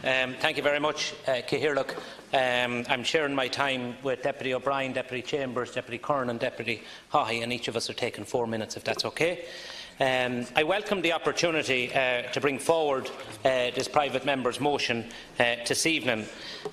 Thank you very much, Cahirlock. I'm sharing my time with Deputy O'Brien, Deputy Chambers, Deputy Curran and Deputy Haughey, and each of us are taking 4 minutes, if that's okay. I welcome the opportunity to bring forward this private member's motion this evening,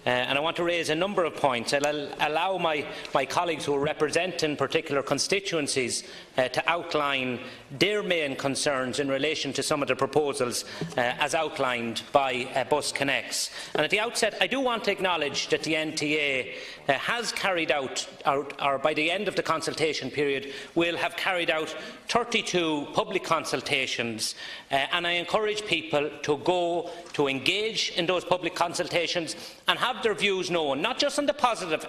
and I want to raise a number of points. I'll allow my colleagues who represent in particular constituencies to outline their main concerns in relation to some of the proposals as outlined by BusConnects. And at the outset, I do want to acknowledge that the NTA has carried out, or by the end of the consultation period, will have carried out 32 public consultations, and I encourage people to go to engage in those public consultations and have their views known, not just on the positive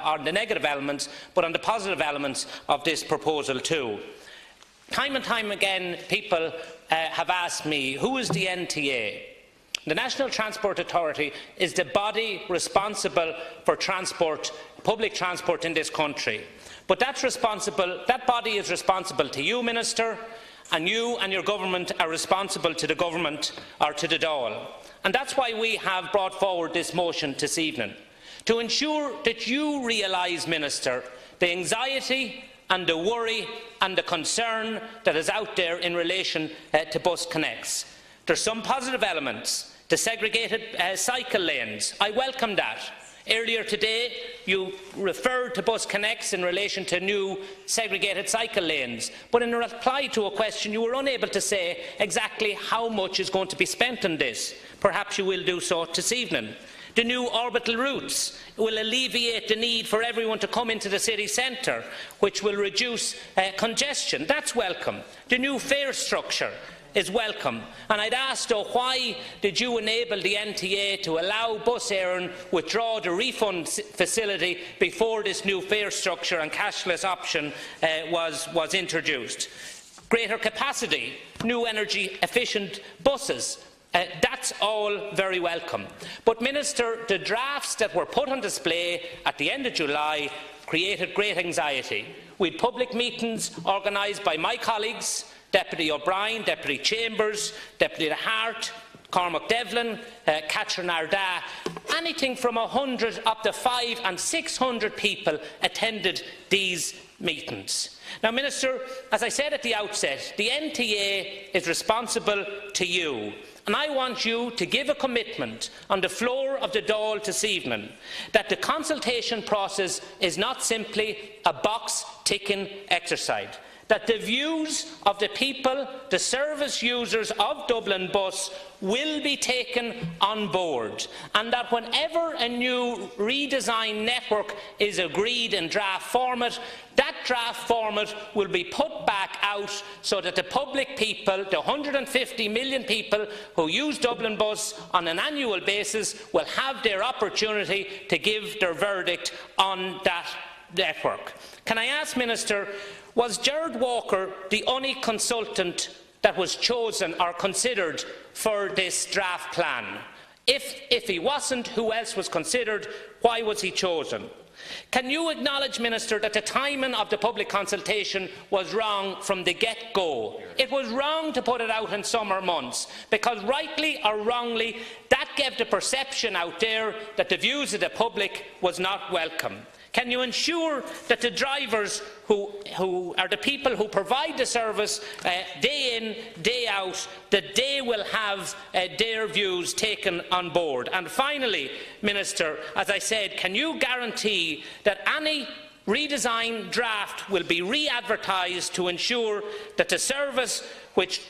or the negative elements, but on the positive elements of this proposal too. Time and time again, people have asked me, who is the NTA? The National Transport Authority is the body responsible for transport, public transport in this country. But that body is responsible to you, Minister, and you and your government are responsible to the government or to the Dáil. And that's why we have brought forward this motion this evening, to ensure that you realise, Minister, the anxiety and the worry and the concern that is out there in relation to BusConnects. There are some positive elements. The segregated cycle lanes, I welcome that. Earlier today, you referred to BusConnects in relation to new segregated cycle lanes, but in reply to a question, you were unable to say exactly how much is going to be spent on this. Perhaps you will do so this evening. The new orbital routes will alleviate the need for everyone to come into the city centre, which will reduce congestion. That's welcome. The new fare structure is welcome. And I'd ask, though, why did you enable the NTA to allow Bus Éireann withdraw the refund facility before this new fare structure and cashless option was introduced? Greater capacity, new energy efficient buses. That's all very welcome. But, Minister, the drafts that were put on display at the end of July created great anxiety. We had public meetings organised by my colleagues, Deputy O'Brien, Deputy Chambers, Deputy Hart, Cormac Devlin, Catherine Arda. Anything from 100 up to 500 and 600 people attended these meetings. Now, Minister, as I said at the outset, the NTA is responsible to you. And I want you to give a commitment on the floor of the Dáil this evening that the consultation process is not simply a box-ticking exercise, that the views of the people, the service users of Dublin Bus, will be taken on board, and that whenever a new redesigned network is agreed in draft format, that draft format will be put back out so that the public people, the 150 million people who use Dublin Bus on an annual basis, will have their opportunity to give their verdict on that network. Can I ask, Minister, was Gerard Walker the only consultant that was chosen or considered for this draft plan? If he wasn't, who else was considered? Why was he chosen? Can you acknowledge, Minister, that the timing of the public consultation was wrong from the get-go? It was wrong to put it out in summer months, because rightly or wrongly, that gave the perception out there that the views of the public was not welcome. Can you ensure that the drivers who are the people who provide the service day in, day out, that they will have their views taken on board? And finally, Minister, as I said, can you guarantee that any redesigned draft will be re-advertised to ensure that the service which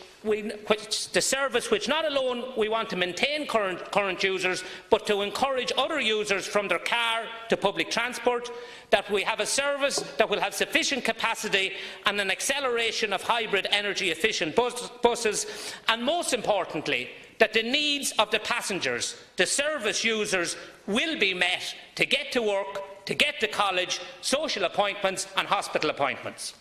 not alone we want to maintain current users, but to encourage other users from their car to public transport, that we have a service that will have sufficient capacity and an acceleration of hybrid energy efficient buses, and most importantly, that the needs of the passengers, the service users, will be met to get to work, to get to college, social appointments and hospital appointments?